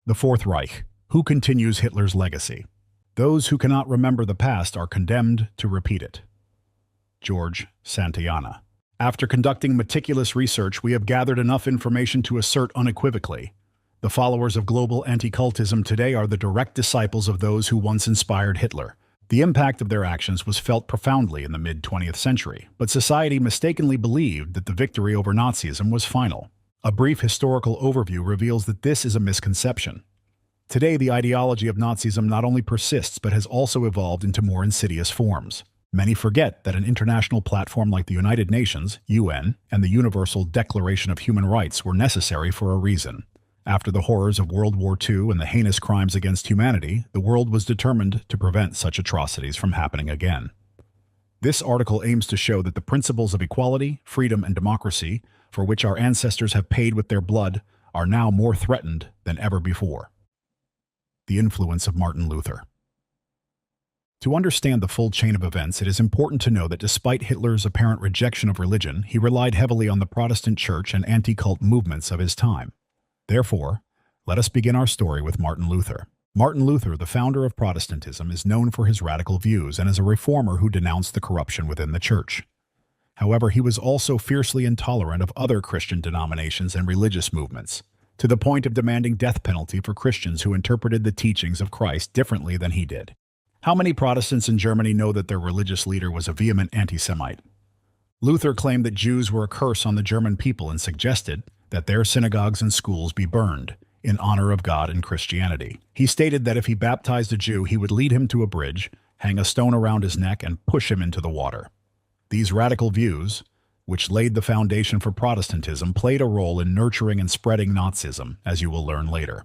The Fourth Reich. Who continues Hitler's legacy? Those who cannot remember the past are condemned to repeat it. George Santayana. After conducting meticulous research, we have gathered enough information to assert unequivocally: the followers of global anti-cultism today are the direct disciples of those who once inspired Hitler. The impact of their actions was felt profoundly in the mid-20th century, but society mistakenly believed that the victory over Nazism was final. A brief historical overview reveals that this is a misconception. Today, the ideology of Nazism not only persists but has also evolved into more insidious forms. Many forget that an international platform like the United Nations, UN, and the Universal Declaration of Human Rights were necessary for a reason. After the horrors of World War II and the heinous crimes against humanity, the world was determined to prevent such atrocities from happening again. This article aims to show that the principles of equality, freedom, and democracy, for which our ancestors have paid with their blood, are now more threatened than ever before. The influence of Martin Luther. To understand the full chain of events, it is important to know that despite Hitler's apparent rejection of religion, he relied heavily on the Protestant Church and anti-cult movements of his time. Therefore, let us begin our story with Martin Luther. Martin Luther, the founder of Protestantism, is known for his radical views and as a reformer who denounced the corruption within the Church. However, he was also fiercely intolerant of other Christian denominations and religious movements, to the point of demanding death penalty for Christians who interpreted the teachings of Christ differently than he did. How many Protestants in Germany know that their religious leader was a vehement anti-Semite? Luther claimed that Jews were a curse on the German people and suggested that their synagogues and schools be burned in honor of God and Christianity. He stated that if he baptized a Jew, he would lead him to a bridge, hang a stone around his neck, and push him into the water. These radical views, which laid the foundation for Protestantism, played a role in nurturing and spreading Nazism, as you will learn later.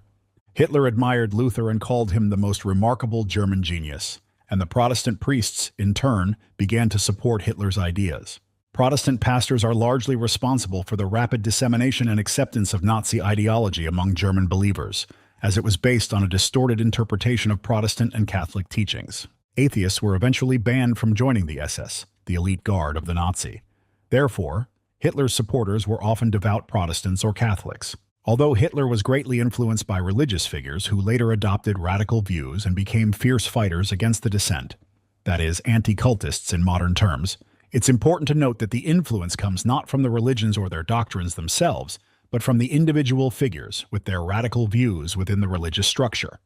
Hitler admired Luther and called him the most remarkable German genius, and the Protestant priests, in turn, began to support Hitler's ideas. Protestant pastors are largely responsible for the rapid dissemination and acceptance of Nazi ideology among German believers, as it was based on a distorted interpretation of Protestant and Catholic teachings. Atheists were eventually banned from joining the SS, the elite guard of the Nazi. Therefore, Hitler's supporters were often devout Protestants or Catholics. Although Hitler was greatly influenced by religious figures who later adopted radical views and became fierce fighters against the dissent, that is, anti-cultists in modern terms, it's important to note that the influence comes not from the religions or their doctrines themselves, but from the individual figures with their radical views within the religious structure.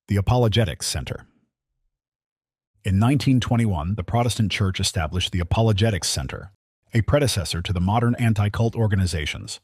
The Apologetics Center. In 1921, the Protestant Church established the Apologetics Center, a predecessor to the modern anti-cult organizations.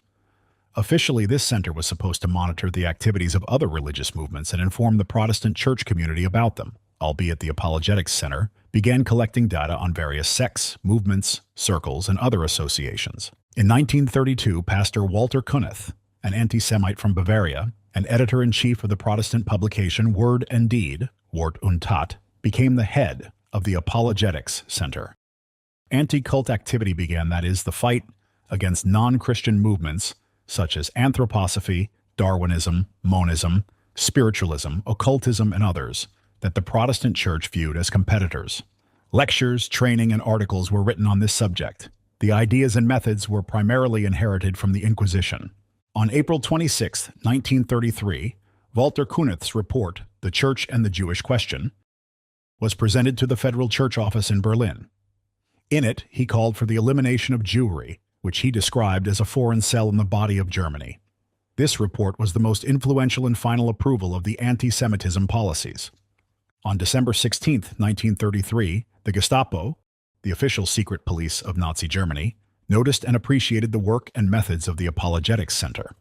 Officially, this center was supposed to monitor the activities of other religious movements and inform the Protestant church community about them, albeit the Apologetics Center began collecting data on various sects, movements, circles, and other associations. In 1932, Pastor Walter Kuneth, an anti-Semite from Bavaria, and editor-in-chief of the Protestant publication Word and Deed, Wort und Tat, became the head of the Apologetics Center. Anti-cult activity began, that is, the fight against non-Christian movements such as anthroposophy, Darwinism, monism, spiritualism, occultism, and others, that the Protestant Church viewed as competitors. Lectures, training, and articles were written on this subject. The ideas and methods were primarily inherited from the Inquisition. On April 26, 1933, Walter Kuneth's report, The Church and the Jewish Question, was presented to the Federal Church Office in Berlin. In it, he called for the elimination of Jewry, which he described as a foreign cell in the body of Germany. This report was the most influential and final approval of the anti-Semitism policies. On December 16, 1933, the Gestapo, the official secret police of Nazi Germany, noticed and appreciated the work and methods of the Apologetics Center.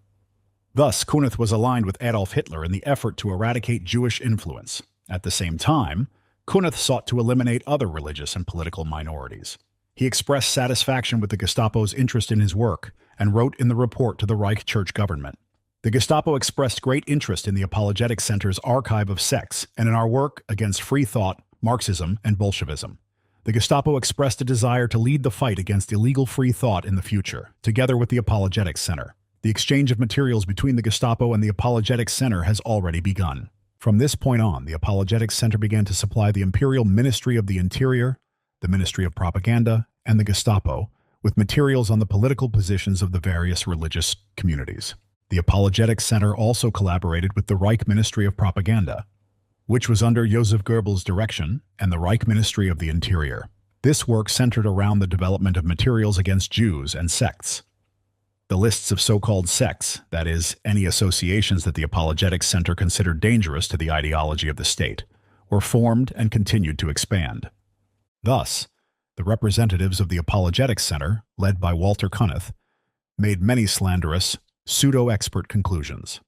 Thus, Kuneth was aligned with Adolf Hitler in the effort to eradicate Jewish influence. At the same time, Kuneth sought to eliminate other religious and political minorities. He expressed satisfaction with the Gestapo's interest in his work and wrote in the report to the Reich church government. The Gestapo expressed great interest in the Apologetics Center's archive of sects and in our work against free thought, Marxism, and Bolshevism. The Gestapo expressed a desire to lead the fight against illegal free thought in the future, together with the Apologetics Center. The exchange of materials between the Gestapo and the Apologetics Center has already begun. From this point on, the Apologetics Center began to supply the Imperial Ministry of the Interior, the Ministry of Propaganda, and the Gestapo with materials on the political positions of the various religious communities. The Apologetics Center also collaborated with the Reich Ministry of Propaganda, which was under Joseph Goebbels' direction, and the Reich Ministry of the Interior. This work centered around the development of materials against Jews and sects. The lists of so-called sects, that is, any associations that the Apologetics Center considered dangerous to the ideology of the state, were formed and continued to expand. Thus, the representatives of the Apologetics Center, led by Walter Kunneth, made many slanderous, pseudo-expert conclusions.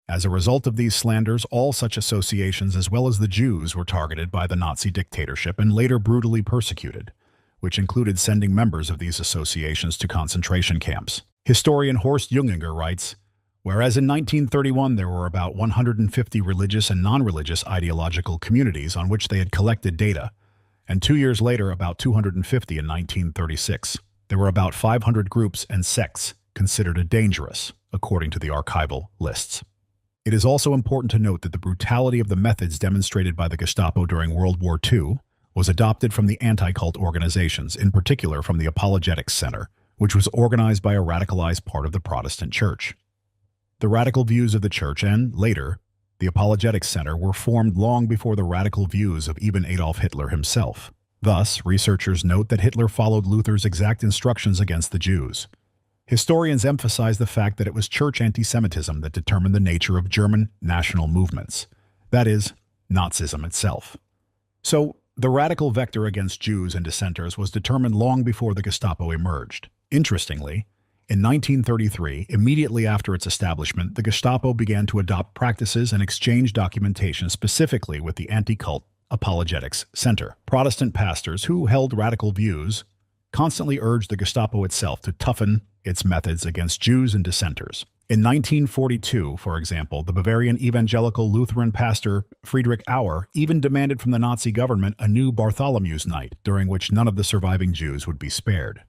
As a result of these slanders, all such associations as well as the Jews were targeted by the Nazi dictatorship and later brutally persecuted, which included sending members of these associations to concentration camps. Historian Horst Junginger writes, whereas in 1931 there were about 150 religious and non-religious ideological communities on which they had collected data, and 2 years later about 250 in 1936, there were about 500 groups and sects considered dangerous, according to the archival lists. It is also important to note that the brutality of the methods demonstrated by the Gestapo during World War II was adopted from the anti-cult organizations, in particular from the Apologetics Center, which was organized by a radicalized part of the Protestant Church. The radical views of the Church and, later, the Apologetics Center were formed long before the radical views of even Adolf Hitler himself. Thus, researchers note that Hitler followed Luther's exact instructions against the Jews. Historians emphasize the fact that it was church anti-Semitism that determined the nature of German national movements, that is, Nazism itself. So, the radical vector against Jews and dissenters was determined long before the Gestapo emerged. Interestingly, in 1933, immediately after its establishment, the Gestapo began to adopt practices and exchange documentation specifically with the anti-cult Apologetics Center. Protestant pastors who held radical views constantly urged the Gestapo itself to toughen its methods against Jews and dissenters. In 1942, for example, the Bavarian evangelical Lutheran pastor Friedrich Auer even demanded from the Nazi government a new Bartholomew's Night, during which none of the surviving Jews would be spared.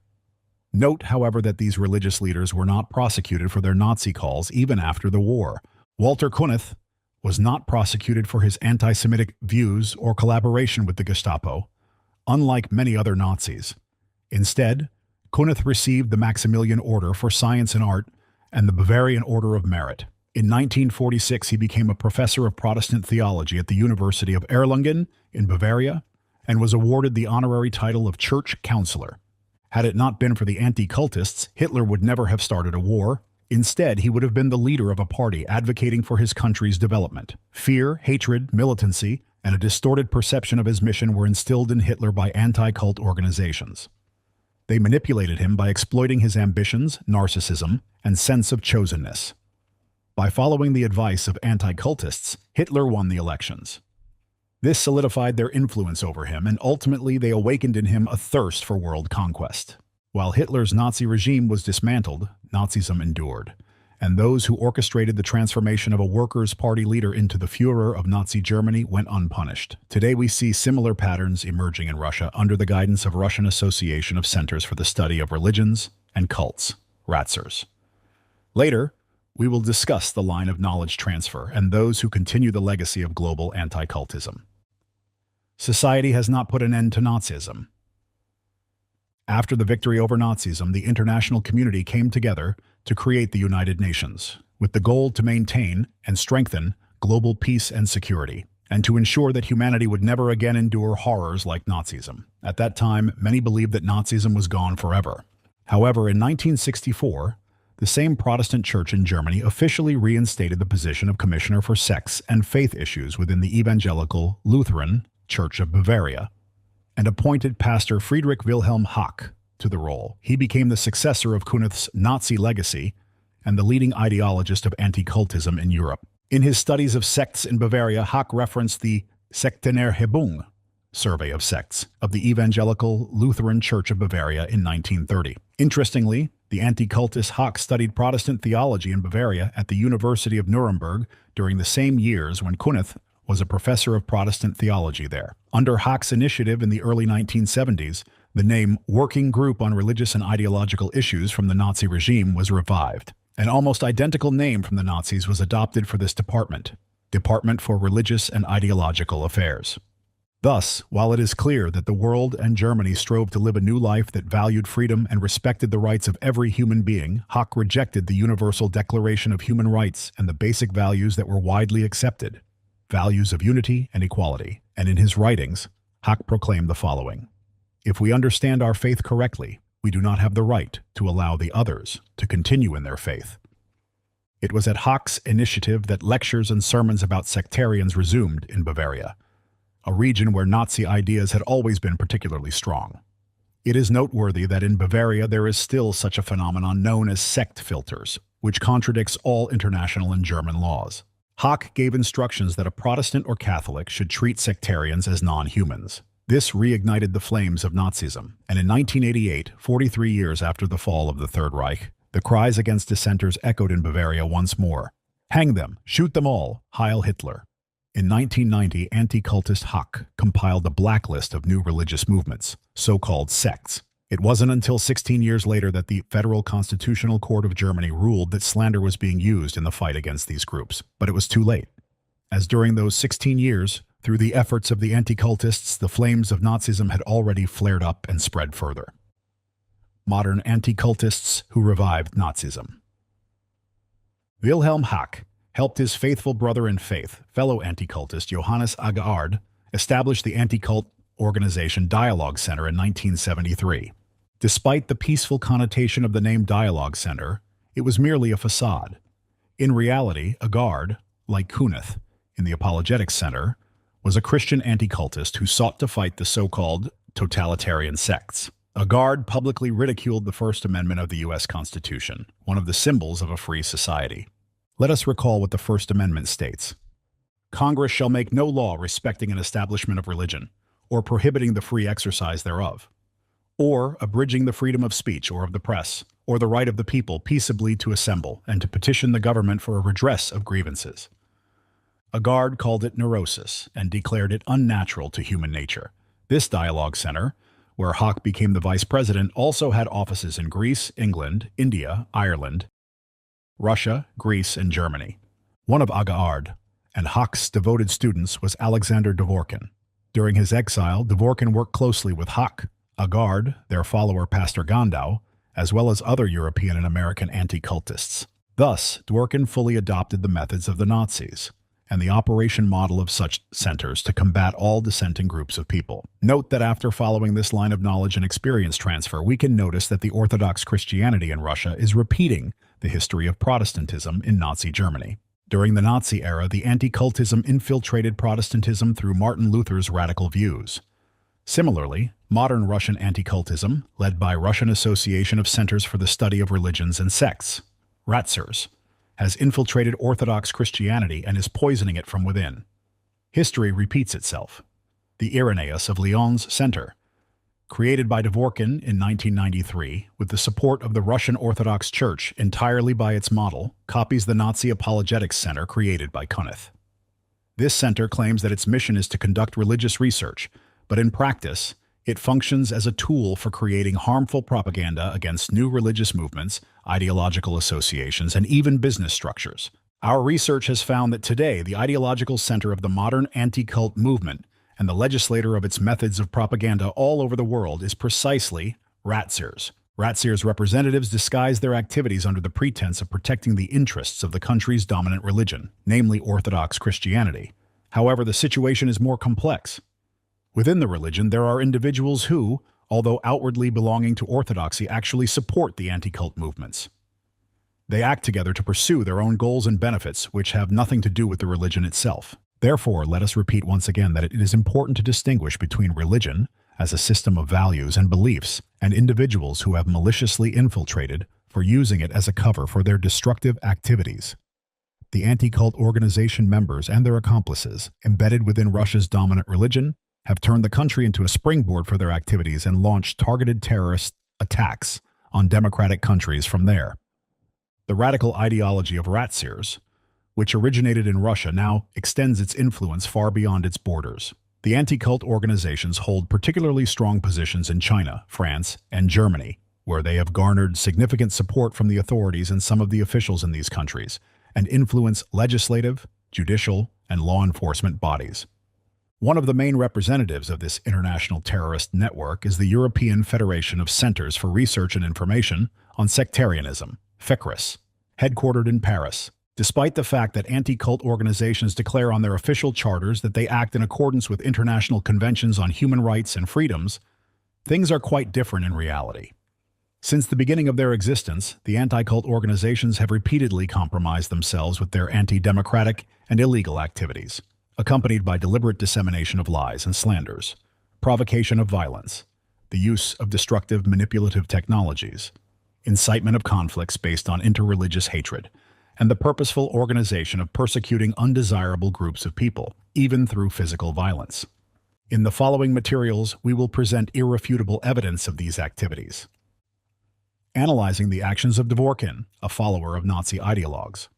Note, however, that these religious leaders were not prosecuted for their Nazi calls even after the war. Walter Kunneth was not prosecuted for his anti-Semitic views or collaboration with the Gestapo, unlike many other Nazis. Instead, Kunneth received the Maximilian Order for Science and Art and the Bavarian Order of Merit. In 1946, he became a professor of Protestant theology at the University of Erlangen in Bavaria and was awarded the honorary title of Church Counselor. Had it not been for the anticultists, Hitler would never have started a war. Instead, he would have been the leader of a party advocating for his country's development. Fear, hatred, militancy, and a distorted perception of his mission were instilled in Hitler by anti-cult organizations. They manipulated him by exploiting his ambitions, narcissism, and sense of chosenness. By following the advice of anti-cultists, Hitler won the elections. This solidified their influence over him, and ultimately they awakened in him a thirst for world conquest. While Hitler's Nazi regime was dismantled, Nazism endured, and those who orchestrated the transformation of a workers' party leader into the Führer of Nazi Germany went unpunished. Today we see similar patterns emerging in Russia under the guidance of Russian Association of Centers for the Study of Religions and Cults, RATSERS. Later, we will discuss the line of knowledge transfer and those who continue the legacy of global anti-cultism. Society has not put an end to Nazism. After the victory over Nazism, the international community came together to create the United Nations, with the goal to maintain and strengthen global peace and security, and to ensure that humanity would never again endure horrors like Nazism. At that time, many believed that Nazism was gone forever. However, in 1964, the same Protestant church in Germany officially reinstated the position of Commissioner for Sex and Faith Issues within the Evangelical Lutheran Church of Bavaria, and appointed Pastor Friedrich Wilhelm Hack to the role. He became the successor of Kunneth's Nazi legacy and the leading ideologist of anti-cultism in Europe. In his studies of sects in Bavaria, Hack referenced the Sektenerhebung survey of sects of the Evangelical Lutheran Church of Bavaria in 1930. Interestingly, the anti-cultist Hack studied Protestant theology in Bavaria at the University of Nuremberg during the same years when Kunneth was a professor of Protestant theology there. Under Hack's initiative in the early 1970s, the name Working Group on Religious and Ideological Issues from the Nazi regime was revived. An almost identical name from the Nazis was adopted for this department, Department for Religious and Ideological Affairs. Thus, while it is clear that the world and Germany strove to live a new life that valued freedom and respected the rights of every human being, Hock rejected the Universal Declaration of Human Rights and the basic values that were widely accepted, values of unity and equality. And in his writings, Hock proclaimed the following: "If we understand our faith correctly, we do not have the right to allow the others to continue in their faith." It was at Hock's initiative that lectures and sermons about sectarians resumed in Bavaria, a region where Nazi ideas had always been particularly strong. It is noteworthy that in Bavaria there is still such a phenomenon known as sect filters, which contradicts all international and German laws. Hock gave instructions that a Protestant or Catholic should treat sectarians as non-humans. This reignited the flames of Nazism, and in 1988, 43 years after the fall of the Third Reich, the cries against dissenters echoed in Bavaria once more. "Hang them! Shoot them all! Heil Hitler!" In 1990, anticultist Hock compiled a blacklist of new religious movements, so-called sects. It wasn't until 16 years later that the Federal Constitutional Court of Germany ruled that slander was being used in the fight against these groups, but it was too late. As during those 16 years, through the efforts of the anticultists, the flames of Nazism had already flared up and spread further. Modern anticultists who revived Nazism. Wilhelm Hock helped his faithful brother in faith, fellow anticultist Johannes Agaard, establish the anti-cult organization Dialogue Center in 1973. Despite the peaceful connotation of the name Dialogue Center, it was merely a facade. In reality, Agaard, like Kunith in the Apologetics Center, was a Christian anti-cultist who sought to fight the so-called totalitarian sects. Agaard publicly ridiculed the First Amendment of the U.S. Constitution, one of the symbols of a free society. Let us recall what the First Amendment states. "Congress shall make no law respecting an establishment of religion, or prohibiting the free exercise thereof, or abridging the freedom of speech or of the press, or the right of the people peaceably to assemble and to petition the government for a redress of grievances." Agaard called it neurosis and declared it unnatural to human nature. This Dialogue Center, where Hock became the vice president, also had offices in Greece, England, India, Ireland, Russia, Greece, and Germany. One of Agaard and Hock's devoted students was Alexander Dworkin. During his exile, Dworkin worked closely with Hock, Agaard, their follower Pastor Gandau, as well as other European and American anti-cultists. Thus, Dworkin fully adopted the methods of the Nazis and the operation model of such centers to combat all dissenting groups of people. Note that after following this line of knowledge and experience transfer, we can notice that the Orthodox Christianity in Russia is repeating the history of Protestantism in Nazi Germany. During the Nazi era, the anti-cultism infiltrated Protestantism through Martin Luther's radical views. Similarly, modern Russian anti-cultism, led by Russian Association of Centers for the Study of Religions and Sects, RATSERS, has infiltrated Orthodox Christianity and is poisoning it from within. History repeats itself. The Irenaeus of Lyons Center, created by Dworkin in 1993 with the support of the Russian Orthodox Church entirely by its model, copies the Nazi Apologetics Center created by Kunith. This center claims that its mission is to conduct religious research, but in practice, it functions as a tool for creating harmful propaganda against new religious movements, ideological associations, and even business structures. Our research has found that today the ideological center of the modern anti-cult movement and the legislator of its methods of propaganda all over the world is precisely RATSERS. RATSERS representatives disguise their activities under the pretense of protecting the interests of the country's dominant religion, namely Orthodox Christianity. However, the situation is more complex. Within the religion, there are individuals who, although outwardly belonging to orthodoxy, actually support the anti-cult movements. They act together to pursue their own goals and benefits, which have nothing to do with the religion itself. Therefore, let us repeat once again that it is important to distinguish between religion, as a system of values and beliefs, and individuals who have maliciously infiltrated for using it as a cover for their destructive activities. The anti-cult organization members and their accomplices, embedded within Russia's dominant religion, have turned the country into a springboard for their activities and launched targeted terrorist attacks on democratic countries from there. The radical ideology of RATSERS, which originated in Russia, now extends its influence far beyond its borders. The anti-cult organizations hold particularly strong positions in China, France, and Germany, where they have garnered significant support from the authorities and some of the officials in these countries, and influence legislative, judicial, and law enforcement bodies. One of the main representatives of this international terrorist network is the European Federation of Centers for Research and Information on Sectarianism, FECRIS, headquartered in Paris. Despite the fact that anti-cult organizations declare on their official charters that they act in accordance with international conventions on human rights and freedoms, things are quite different in reality. Since the beginning of their existence, the anti-cult organizations have repeatedly compromised themselves with their anti-democratic and illegal activities, accompanied by deliberate dissemination of lies and slanders, provocation of violence, the use of destructive manipulative technologies, incitement of conflicts based on interreligious hatred, and the purposeful organization of persecuting undesirable groups of people, even through physical violence. In the following materials, we will present irrefutable evidence of these activities. Analyzing the actions of Dworkin, a follower of Nazi ideologues.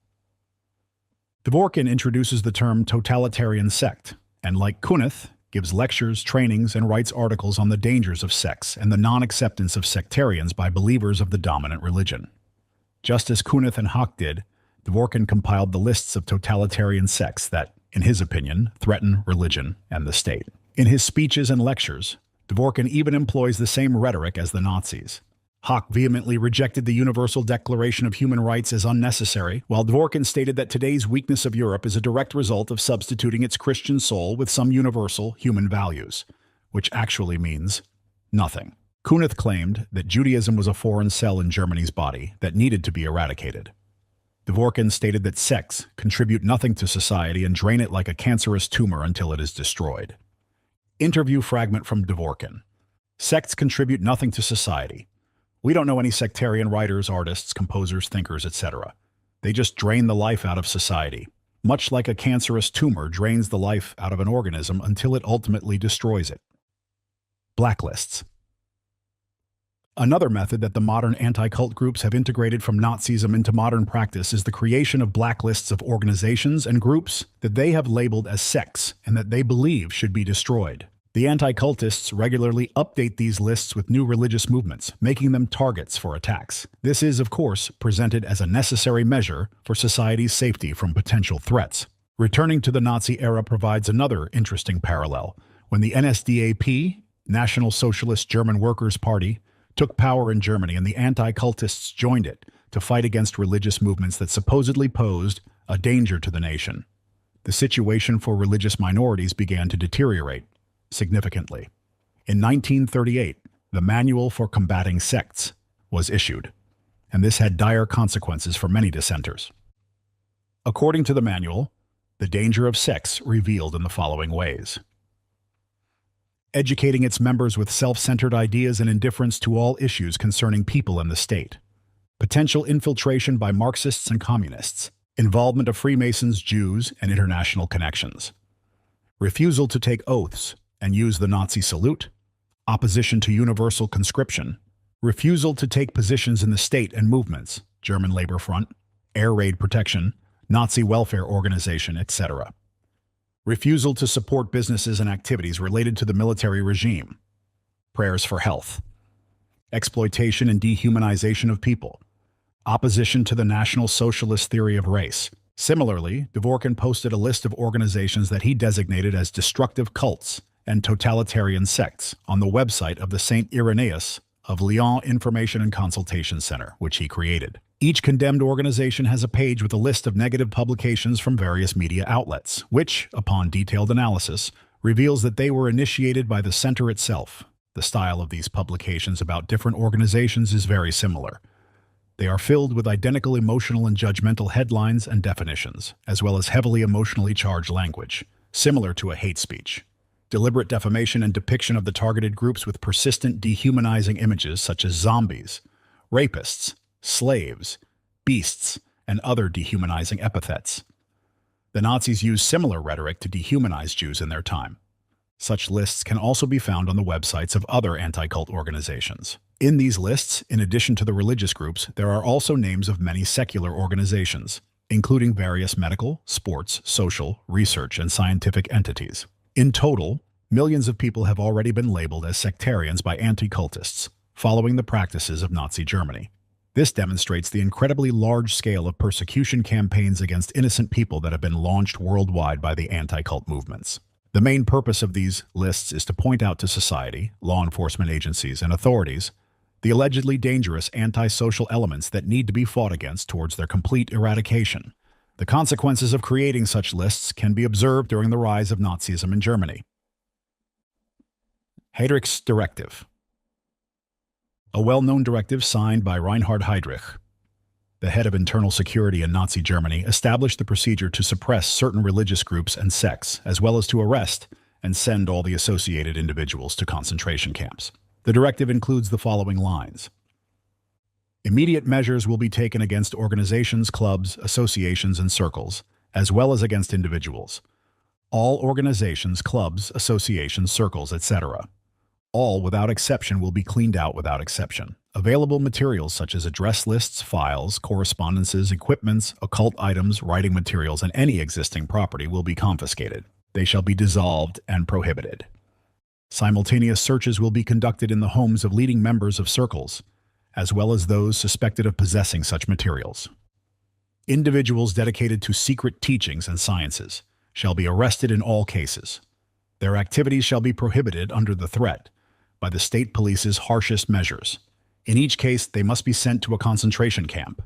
Dworkin introduces the term totalitarian sect, and like Kunith, gives lectures, trainings, and writes articles on the dangers of sects and the non-acceptance of sectarians by believers of the dominant religion. Just as Kunith and Hock did, Dworkin compiled the lists of totalitarian sects that, in his opinion, threaten religion and the state. In his speeches and lectures, Dworkin even employs the same rhetoric as the Nazis. Hock vehemently rejected the Universal Declaration of Human Rights as unnecessary, while Dworkin stated that today's weakness of Europe is a direct result of substituting its Christian soul with some universal human values, which actually means nothing. Kunith claimed that Judaism was a foreign cell in Germany's body that needed to be eradicated. Dworkin stated that sects contribute nothing to society and drain it like a cancerous tumor until it is destroyed. Interview fragment from Dworkin. Sects contribute nothing to society. We don't know any sectarian writers, artists, composers, thinkers, etc. They just drain the life out of society, much like a cancerous tumor drains the life out of an organism until it ultimately destroys it. Blacklists. Another method that the modern anti-cult groups have integrated from Nazism into modern practice is the creation of blacklists of organizations and groups that they have labeled as sects and that they believe should be destroyed. The anticultists regularly update these lists with new religious movements, making them targets for attacks. This is, of course, presented as a necessary measure for society's safety from potential threats. Returning to the Nazi era provides another interesting parallel. When the NSDAP, National Socialist German Workers' Party, took power in Germany and the anti-cultists joined it to fight against religious movements that supposedly posed a danger to the nation. The situation for religious minorities began to deteriorate significantly. In 1938, the Manual for Combating Sects was issued, and this had dire consequences for many dissenters. According to the manual, the danger of sects revealed in the following ways: educating its members with self-centered ideas and indifference to all issues concerning people and the state, potential infiltration by Marxists and communists, involvement of Freemasons, Jews, and international connections, refusal to take oaths and use the Nazi salute, opposition to universal conscription, refusal to take positions in the state and movements, German Labor Front, air raid protection, Nazi welfare organization, etc. Refusal to support businesses and activities related to the military regime, prayers for health, exploitation and dehumanization of people, opposition to the National Socialist theory of race. Similarly, Dworkin posted a list of organizations that he designated as destructive cults and totalitarian sects on the website of the St. Irenaeus of Lyon Information and Consultation Center, which he created. Each condemned organization has a page with a list of negative publications from various media outlets, which, upon detailed analysis, reveals that they were initiated by the center itself. The style of these publications about different organizations is very similar. They are filled with identical emotional and judgmental headlines and definitions, as well as heavily emotionally charged language, similar to a hate speech. Deliberate defamation and depiction of the targeted groups with persistent dehumanizing images such as zombies, rapists, slaves, beasts, and other dehumanizing epithets. The Nazis used similar rhetoric to dehumanize Jews in their time. Such lists can also be found on the websites of other anti-cult organizations. In these lists, in addition to the religious groups, there are also names of many secular organizations, including various medical, sports, social, research, and scientific entities. In total, millions of people have already been labeled as sectarians by anti-cultists, following the practices of Nazi Germany. This demonstrates the incredibly large scale of persecution campaigns against innocent people that have been launched worldwide by the anti-cult movements. The main purpose of these lists is to point out to society, law enforcement agencies, and authorities the allegedly dangerous antisocial elements that need to be fought against towards their complete eradication. The consequences of creating such lists can be observed during the rise of Nazism in Germany. Heydrich's Directive. A well-known directive signed by Reinhard Heydrich, the head of internal security in Nazi Germany, established the procedure to suppress certain religious groups and sects, as well as to arrest and send all the associated individuals to concentration camps. The directive includes the following lines. Immediate measures will be taken against organizations, clubs, associations, and circles, as well as against individuals. All organizations, clubs, associations, circles, etc. All, without exception, will be cleaned out without exception. Available materials such as address lists, files, correspondences, equipments, occult items, writing materials, and any existing property will be confiscated. They shall be dissolved and prohibited. Simultaneous searches will be conducted in the homes of leading members of circles, as well as those suspected of possessing such materials. Individuals dedicated to secret teachings and sciences shall be arrested in all cases. Their activities shall be prohibited under the threat by the state police's harshest measures. In each case, they must be sent to a concentration camp.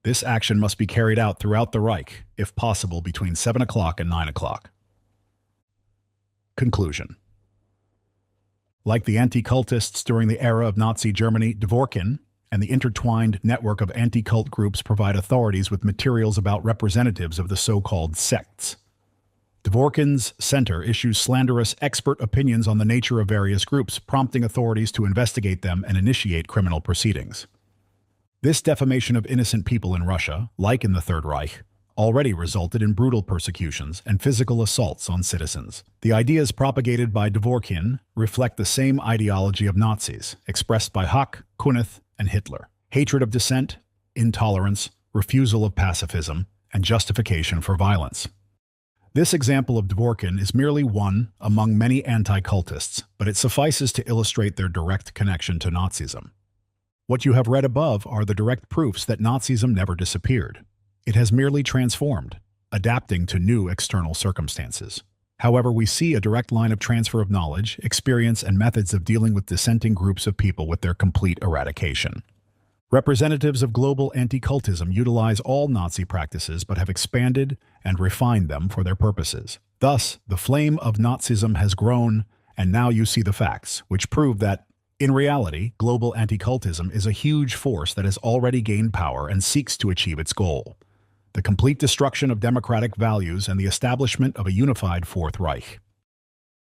This action must be carried out throughout the Reich, if possible between 7 o'clock and 9 o'clock. Conclusion. Like the anticultists during the era of Nazi Germany, Dworkin and the intertwined network of anti-cult groups provide authorities with materials about representatives of the so-called sects. Dworkin's center issues slanderous expert opinions on the nature of various groups, prompting authorities to investigate them and initiate criminal proceedings. This defamation of innocent people in Russia, like in the Third Reich, already resulted in brutal persecutions and physical assaults on citizens. The ideas propagated by Dworkin reflect the same ideology of Nazis, expressed by Hock, Kunith, and Hitler: hatred of dissent, intolerance, refusal of pacifism, and justification for violence. This example of Dworkin is merely one among many anti-cultists, but it suffices to illustrate their direct connection to Nazism. What you have read above are the direct proofs that Nazism never disappeared. It has merely transformed, adapting to new external circumstances. However, we see a direct line of transfer of knowledge, experience, and methods of dealing with dissenting groups of people with their complete eradication. Representatives of global anti-cultism utilize all Nazi practices but have expanded and refined them for their purposes. Thus, the flame of Nazism has grown, and now you see the facts, which prove that, in reality, global anti-cultism is a huge force that has already gained power and seeks to achieve its goal: the complete destruction of democratic values and the establishment of a unified Fourth Reich.